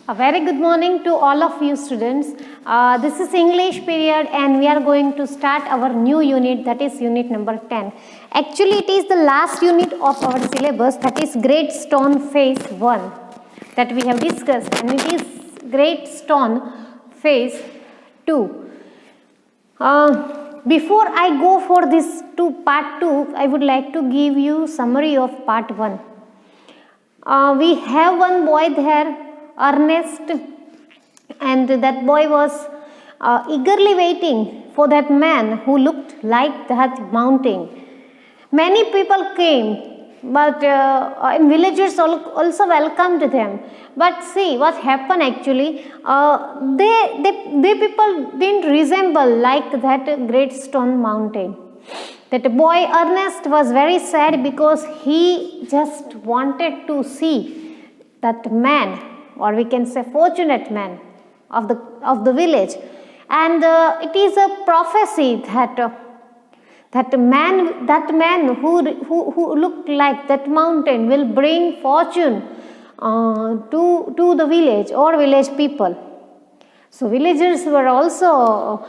A very good morning to all of you students. This is English period and we are going to start our new unit, that is unit number 10. Actually it is the last unit of our syllabus, that is Great Stone Phase 1 that we have discussed, and it is Great Stone Phase 2. Before I go for this to part 2, I would like to give you summary of part 1. We have one boy there, Ernest, and that boy was eagerly waiting for that man who looked like that mountain. Many people came, but villagers also welcomed them. But see what happened actually, they people didn't resemble like that great stone mountain. That boy Ernest was very sad because he just wanted to see that man, or we can say fortunate man of the village, and it is a prophecy that man who looked like that mountain will bring fortune to the village or village people. So villagers were also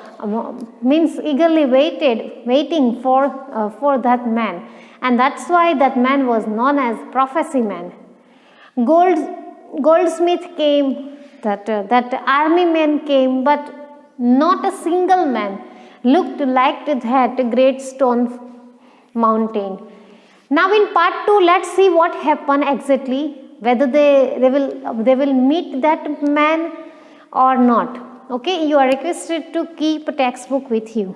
eagerly waiting for that man, and that's why that man was known as prophecy man. Goldsmith came, that army man came, but not a single man looked like that great stone mountain. Now in part 2, let's see what happened exactly, whether they will meet that man or not. Okay, you are requested to keep a textbook with you.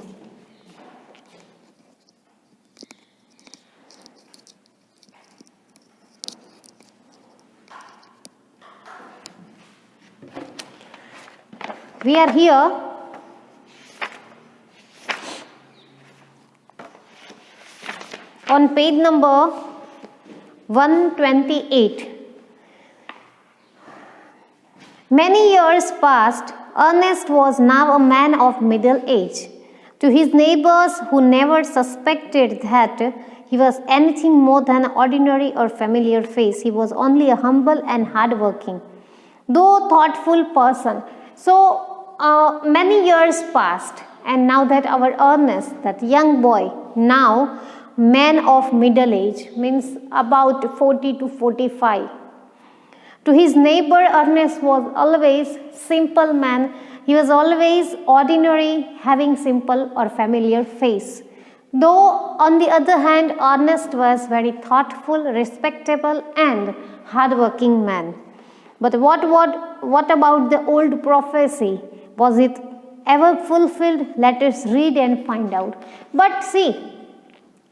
We are here on page number 128. Many years passed. Ernest was now a man of middle age. To his neighbors, who never suspected that he was anything more than an ordinary or familiar face, he was only a humble and hard-working, though thoughtful person. So many years passed, and now that our Ernest, that young boy, now man of middle age, means about 40 to 45. To his neighbor, Ernest was always simple man. He was always ordinary, having simple or familiar face. Though on the other hand, Ernest was very thoughtful, respectable and hardworking man. But what about the old prophecy? Was it ever fulfilled? Let us read and find out. But see,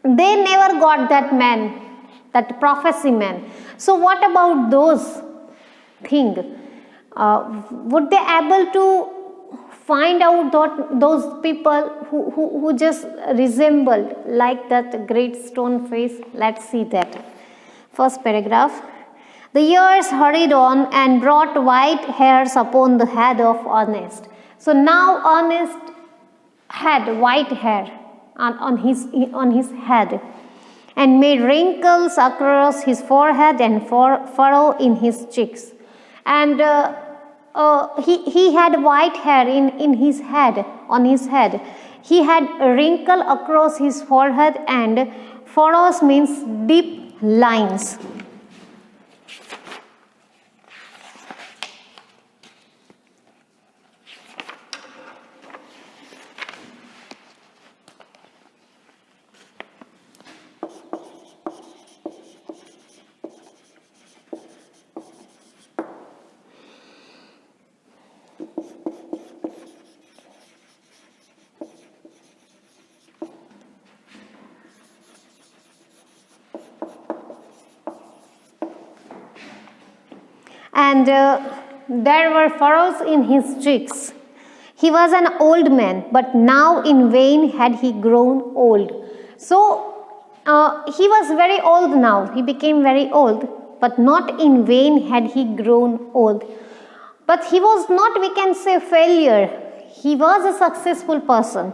they never got that man, that prophecy man. So what about those things? Would they able to find out those people who just resembled like that great stone face? Let's see that. First paragraph. The years hurried on and brought white hairs upon the head of Ernest. So now Ernest had white hair on his head, and made wrinkles across his forehead and furrow in his cheeks. And he had white hair in his head, on his head. He had a wrinkle across his forehead, and furrows means deep lines. And there were furrows in his cheeks. He was an old man, but now in vain had he grown old. So he was very old now. He became very old, but not in vain had he grown old. But he was not, we can say, failure. He was a successful person.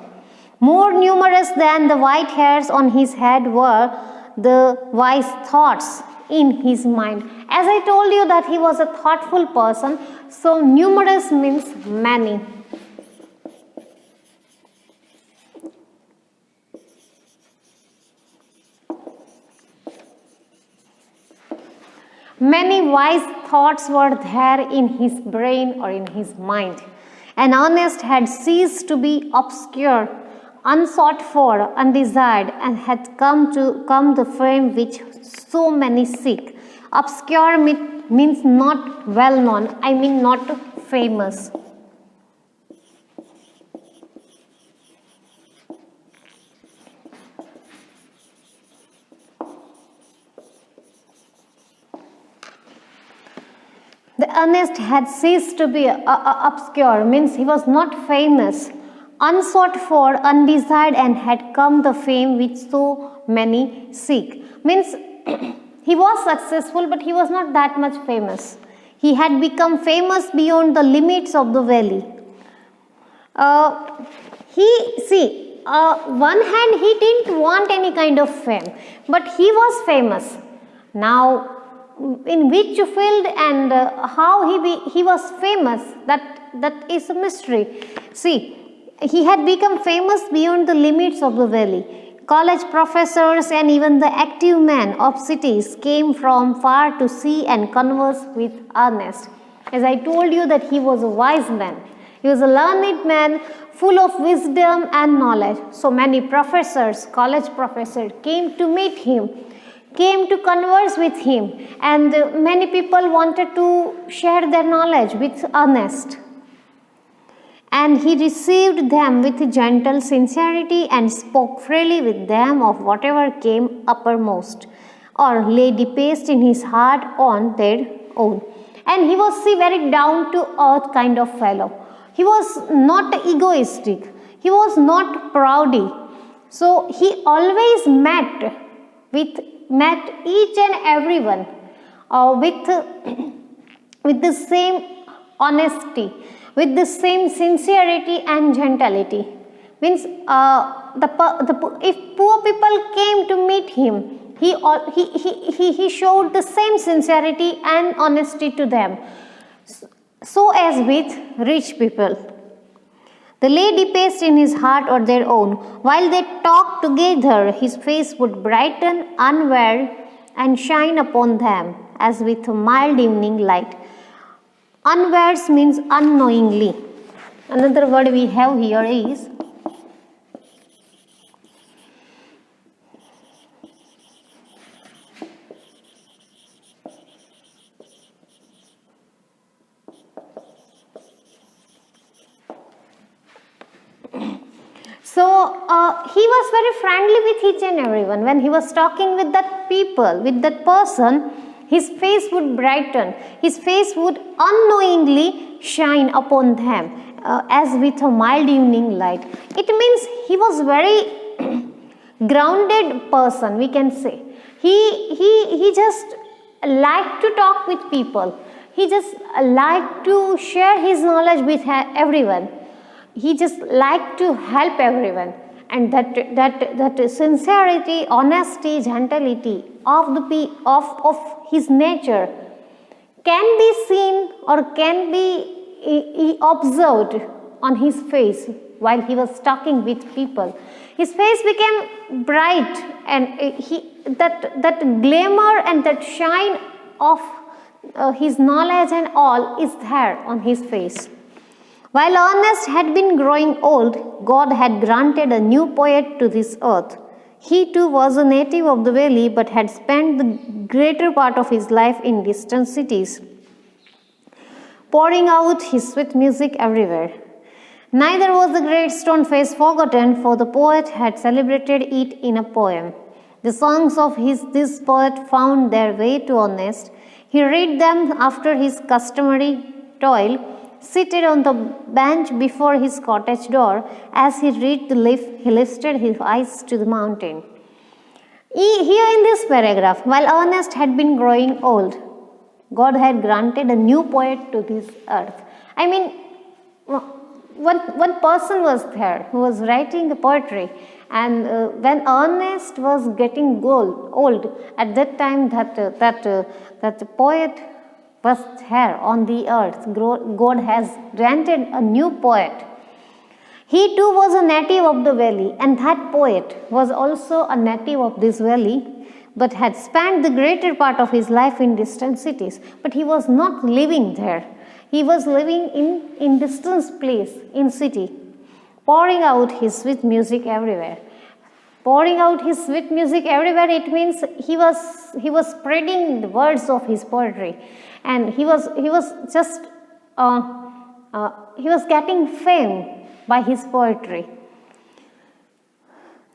More numerous than the white hairs on his head were the wise thoughts in his mind. As I told you that he was a thoughtful person, so numerous means many. Many wise thoughts were there in his brain or in his mind. And Ernest had ceased to be obscure, unsought for, undesired, and had come the fame which so many seek. Obscure means not well known, I mean not famous. The Ernest had ceased to be obscure, means he was not famous, unsought for, undesired, and had come the fame which so many seek. Means he was successful, but he was not that much famous. He had become famous beyond the limits of the valley. One hand he didn't want any kind of fame, but he was famous. Now, in which field and how he was famous, that is a mystery. See, he had become famous beyond the limits of the valley. College professors and even the active men of cities came from far to see and converse with Ernest. As I told you that he was a wise man. He was a learned man full of wisdom and knowledge. So many professors, college professors came to meet him, came to converse with him, and many people wanted to share their knowledge with Ernest. And he received them with gentle sincerity and spoke freely with them of whatever came uppermost or lay deepest in his heart on their own. And he was a very down to earth kind of fellow. He was not egoistic. He was not proudy. So he always met each and everyone with the same honesty, with the same sincerity and gentility. Means if poor people came to meet him, he showed the same sincerity and honesty to them. So as with rich people. They lay deepest in his heart or their own. While they talked together, his face would brighten, unwear, and shine upon them as with a mild evening light. Unwares means unknowingly. Another word we have here is he was very friendly with each and everyone. When he was talking with that people, with that person, his face would brighten. His face would unknowingly shine upon them as with a mild evening light. It means he was very grounded person, we can say. He just liked to talk with people. He just liked to share his knowledge with everyone. He just liked to help everyone. And that sincerity, honesty, gentility of his nature can be seen or can be observed on his face while he was talking with people. His face became bright, and that glamour and that shine of his knowledge and all is there on his face. While Ernest had been growing old, God had granted a new poet to this earth. He too was a native of the valley, but had spent the greater part of his life in distant cities, pouring out his sweet music everywhere. Neither was the great stone face forgotten, for the poet had celebrated it in a poem. The songs of this poet found their way to Ernest. He read them after his customary toil, seated on the bench before his cottage door. As he read the leaf, he lifted his eyes to the mountain. Here in this paragraph, while Ernest had been growing old, God had granted a new poet to this earth. I mean, one person was there who was writing the poetry, And when Ernest was getting old, at that time that poet was here on the earth. God has granted a new poet. He too was a native of the valley, and that poet was also a native of this valley, but had spent the greater part of his life in distant cities. But he was not living there. He was living in distant place, in city, pouring out his sweet music everywhere. Pouring out his sweet music everywhere, it means he was spreading the words of his poetry, and he was getting fame by his poetry.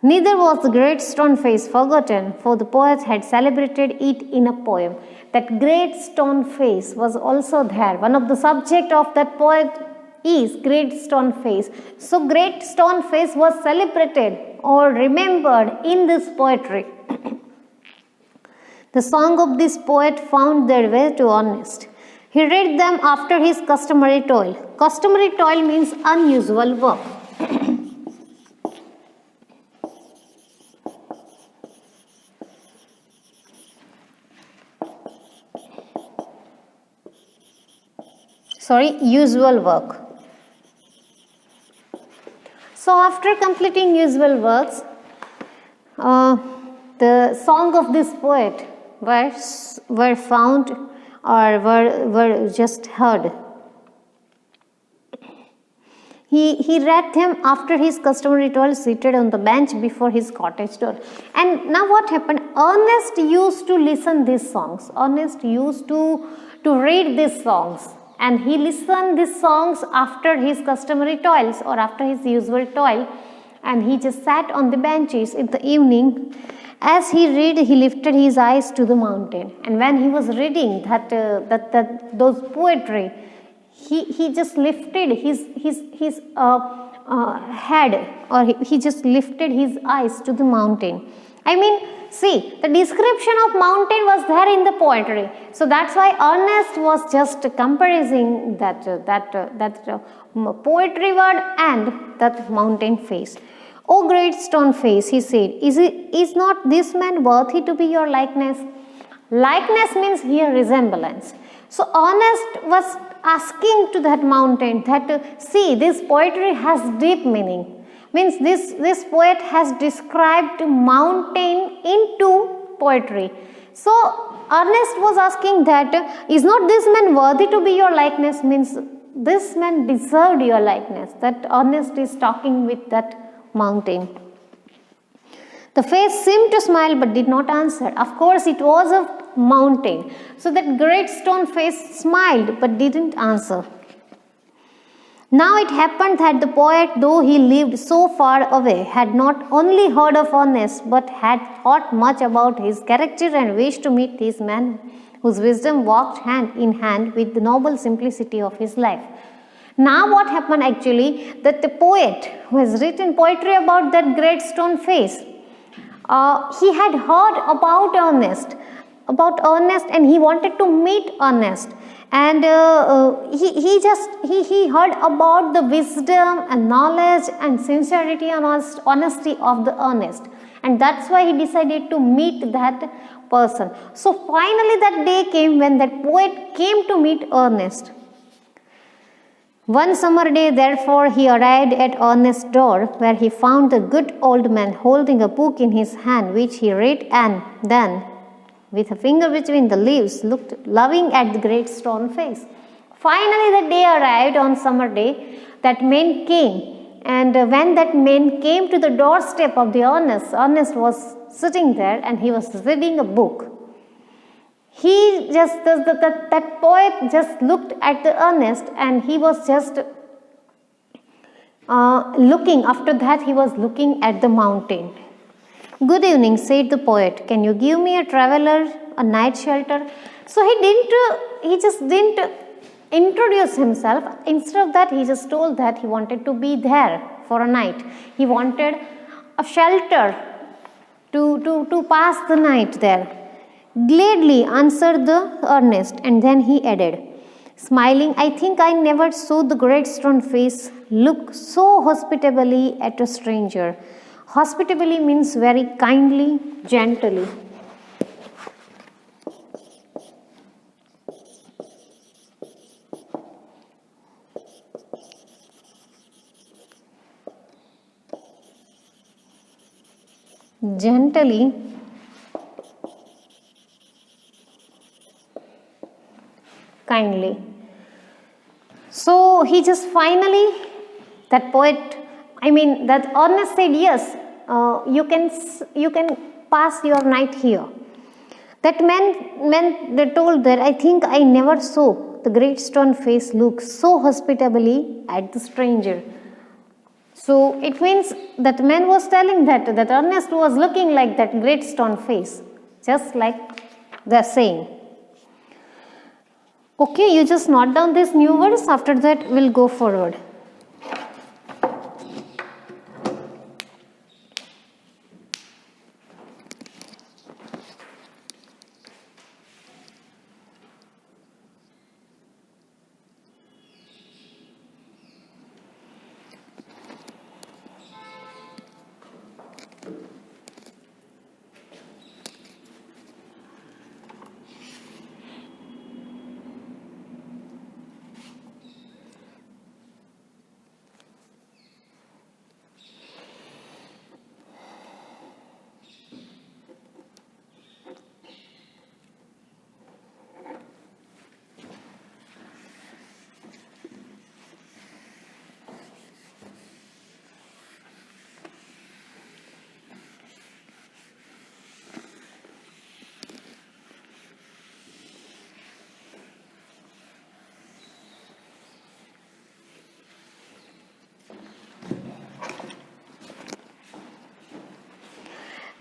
Neither was the great stone face forgotten, for the poet had celebrated it in a poem. That great stone face was also there. One of the subject of that poet is great stone face. So great stone face was celebrated or remembered in this poetry. The song of this poet found their way to Ernest. He read them after his customary toil. Customary toil means unusual work. Usual work. So after completing usual works, the song of this poet were found or were just heard. He read them after his customary toil, seated on the bench before his cottage door. And now what happened? Ernest used to listen these songs. Ernest used to read these songs. And he listened these songs after his customary toils or after his usual toil. And he just sat on the benches in the evening. As he read, he lifted his eyes to the mountain. And when he was reading those poetry, he just lifted his head, or he just lifted his eyes to the mountain. I mean, see, the description of mountain was there in the poetry. So that's why Ernest was just comparing that poetry word and that mountain face. "O great stone face," he said, is not this man worthy to be your likeness? Likeness means here resemblance. So Ernest was asking to that mountain that, see, this poetry has deep meaning. Means this poet has described mountain into poetry. So Ernest was asking that, is not this man worthy to be your likeness? Means this man deserved your likeness. That Ernest is talking with that mountain. The face seemed to smile but did not answer. Of course, it was a mountain. So that great stone face smiled but didn't answer. Now it happened that the poet, though he lived so far away, had not only heard of Ernest but had thought much about his character and wished to meet this man whose wisdom walked hand in hand with the noble simplicity of his life. Now what happened actually, that the poet who has written poetry about that great stone face, he had heard about Ernest, and he wanted to meet Ernest. And he heard about the wisdom and knowledge and sincerity and honesty of the Ernest, and that's why he decided to meet that person. So finally that day came when that poet came to meet Ernest. One summer day, therefore, he arrived at Ernest's door, where he found the good old man holding a book in his hand, which he read, and then, with a finger between the leaves, looked loving at the great stone face. Finally, the day arrived on summer day. That man came, and when that man came to the doorstep of the Ernest was sitting there, and he was reading a book. That poet just looked at the Ernest, and he was just looking. After that, he was looking at the mountain. "Good evening," said the poet. "Can you give me a traveler a night shelter?" So he just didn't introduce himself. Instead of that, he just told that he wanted to be there for a night. He wanted a shelter to pass the night there. "Gladly," answered the Ernest, and then he added, smiling, "I think I never saw the great stone face look so hospitably at a stranger. Hospitably means very kindly, gently. Gently, kindly. So he just finally, that poet, that Ernest said, yes, you can pass your night here. That man, they told that, I think I never saw the great stone face look so hospitably at the stranger. So it means that man was telling that Ernest was looking like that great stone face, just like they're saying. Okay, you just note down these new words. After that, we'll go forward.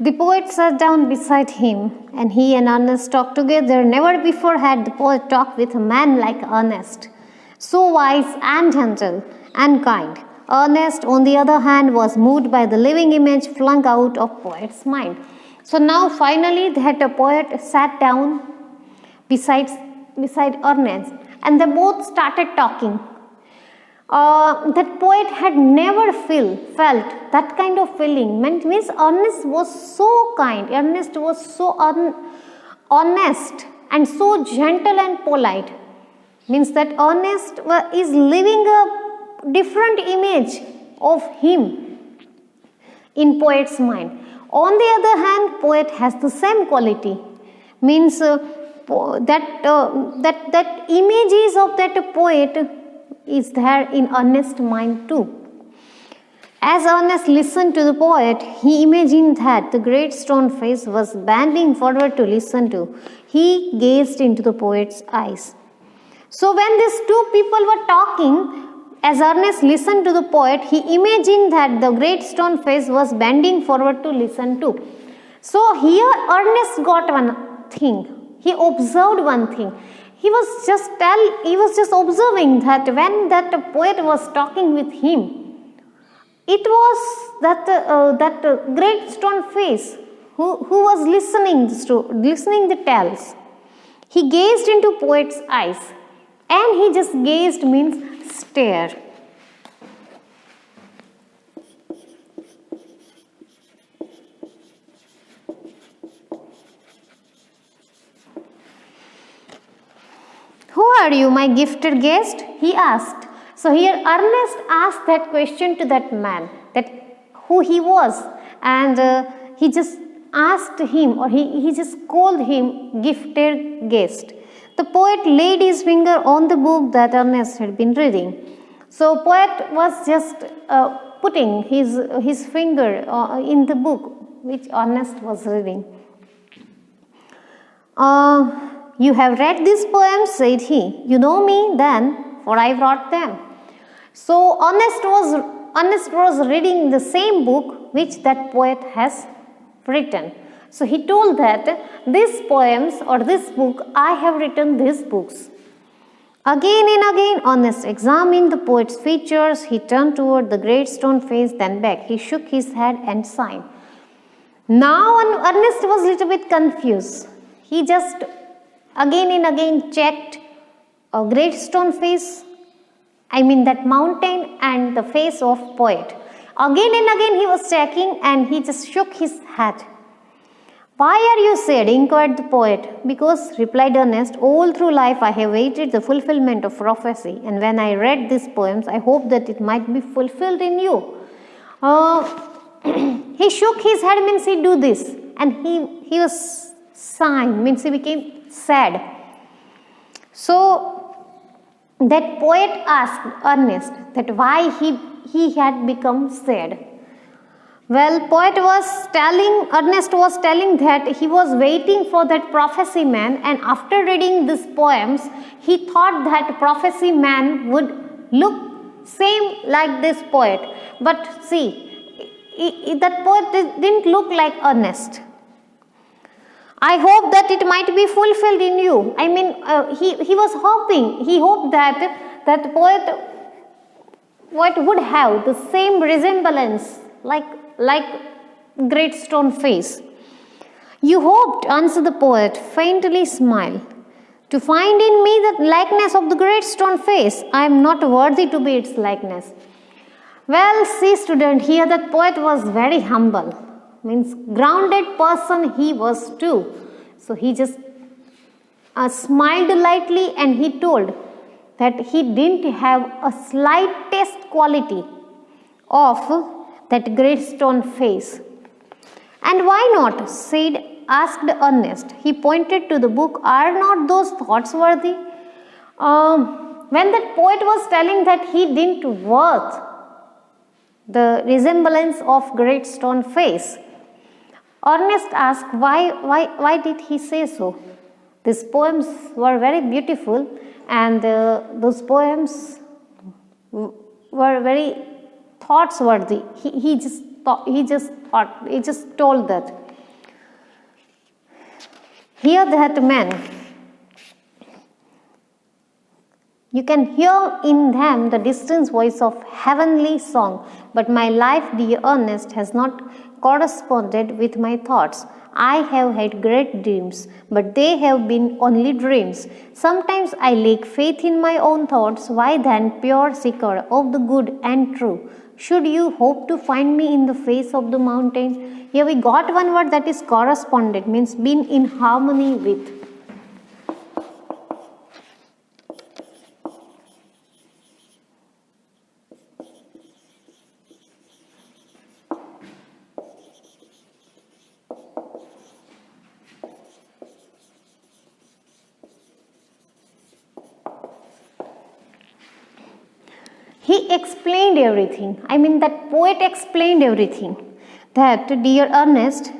The poet sat down beside him, and he and Ernest talked together. Never before had the poet talked with a man like Ernest, so wise and gentle and kind. Ernest, on the other hand, was moved by the living image flung out of poet's mind. So now finally that a poet sat down beside Ernest, and they both started talking. That poet had never felt that kind of feeling. Means Ernest was so kind, Ernest was so honest and so gentle and polite. Means that Ernest is living a different image of him in poet's mind. On the other hand, poet has the same quality. Means that images of that poet is there in Ernest's mind too. As Ernest listened to the poet, he imagined that the great stone face was bending forward to listen to. He gazed into the poet's eyes. So when these two people were talking, as Ernest listened to the poet, he imagined that the great stone face was bending forward to listen to. So here Ernest got one thing. He observed one thing. He was just observing that when that poet was talking with him, it was that great stone face who was listening the tales. He gazed into poet's eyes, and he just gazed means stare. Who are you, my gifted guest? He asked. So here Ernest asked that question to that man, that who he was, and he just asked him, or he just called him gifted guest. The poet laid his finger on the book that Ernest had been reading. So poet was just putting his finger in the book which Ernest was reading. You have read these poems, said he. You know me then, for I wrote them. So Ernest was reading the same book which that poet has written. So he told that these poems or this book, I have written these books. Again and again Ernest examined the poet's features. He turned toward the great stone face, then back. He shook his head and sighed. Now Ernest was a little bit confused. He just again and again checked a great stone face, that mountain and the face of poet. Again and again he was checking, and he just shook his head. "Why are you sad?" inquired the poet. "Because," replied Ernest, "all through life I have waited the fulfillment of prophecy, and when I read these poems, I hoped that it might be fulfilled in you." Uh, he shook his head, means he do this, and he was sighing, means he became sad. So that poet asked Ernest that why he had become sad. Well, Ernest was telling that he was waiting for that prophecy man, and after reading these poems, he thought that prophecy man would look same like this poet. But see, that poet didn't look like Ernest. "I hope that it might be fulfilled in you." I mean, he was hoping, he hoped that poet would have the same resemblance like great stone face. "You hoped," answered the poet, faintly smiled, "to find in me the likeness of the great stone face. I am not worthy to be its likeness." Well, see student, here that poet was very humble, means grounded person he was too. So he just smiled lightly, and he told that he didn't have a slightest quality of that great stone face. "And why not?" asked Ernest. He pointed to the book. "Are not those thoughts worthy?" When that poet was telling that he didn't worth the resemblance of great stone face, Ernest asked why did he say so. These poems were very beautiful, and those poems were very thoughts worthy. He just told that. Here that man, you can hear in them the distant voice of heavenly song. But my life, dear Ernest, has not corresponded with my thoughts. I have had great dreams, but they have been only dreams. Sometimes I lack faith in my own thoughts. Why then, pure seeker of the good and true, should you hope to find me in the face of the mountain? Here we got one word, that is corresponded, means been in harmony with. He explained everything. I mean, that poet explained everything. That, dear Ernest,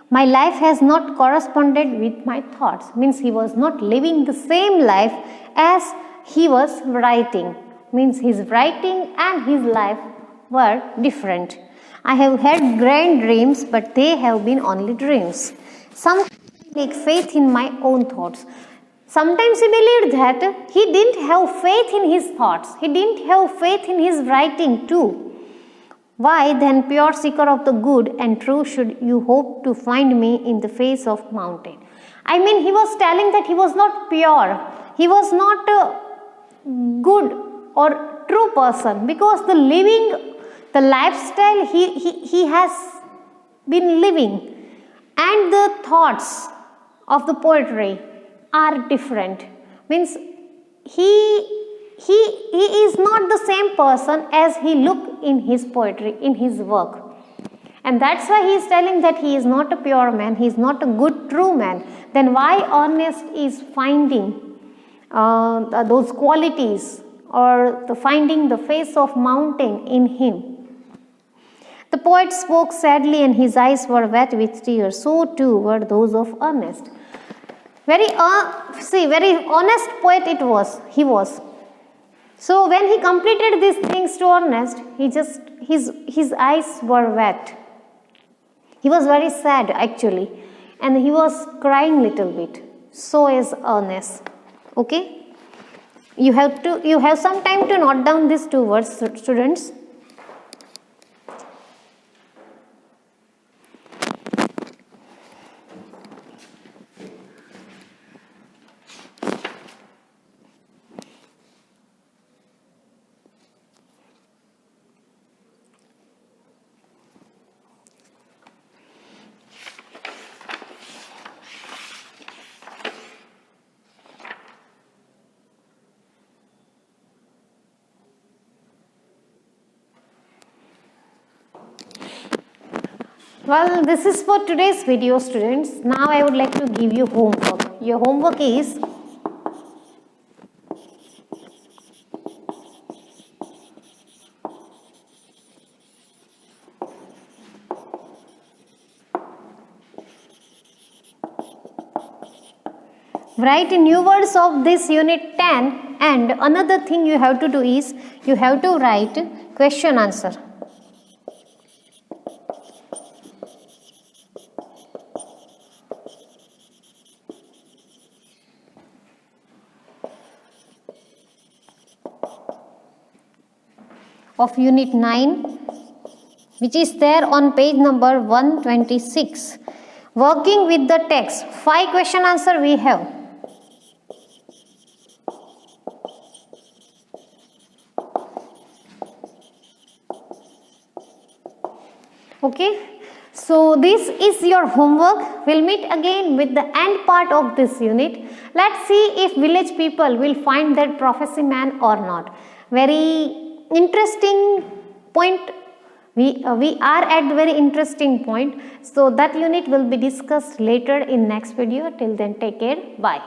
my life has not corresponded with my thoughts. Means he was not living the same life as he was writing. Means his writing and his life were different. I have had grand dreams, but they have been only dreams. Sometimes I take faith in my own thoughts. Sometimes he believed that he didn't have faith in his thoughts. He didn't have faith in his writing too. Why then, pure seeker of the good and true, should you hope to find me in the face of mountain? I mean, he was telling that he was not pure. He was not a good or true person, because the lifestyle he has been living and the thoughts of the poetry are different. Means he is not the same person as he looked in his poetry, in his work. And that's why he is telling that he is not a pure man, he is not a good true man. Then why Ernest is finding those qualities, or finding the face of mountain in him? The poet spoke sadly, and his eyes were wet with tears. So too were those of Ernest. Very honest poet he was. So when he completed these things to Ernest, his eyes were wet. He was very sad actually, and he was crying little bit. So is Ernest. Okay, you have some time to note down these two words, students. Well, this is for today's video, students. Now I would like to give you homework. Your homework is write new words of this unit 10, and another thing you have to do is you have to write question answer. Of unit 9, which is there on page number 126. Working with the text, 5 question answer we have. Okay, so this is your homework. We'll meet again with the end part of this unit. Let's see if village people will find that prophecy man or not. Very interesting point. We are at very interesting point. So that unit will be discussed later in next video. Till then, take care. Bye.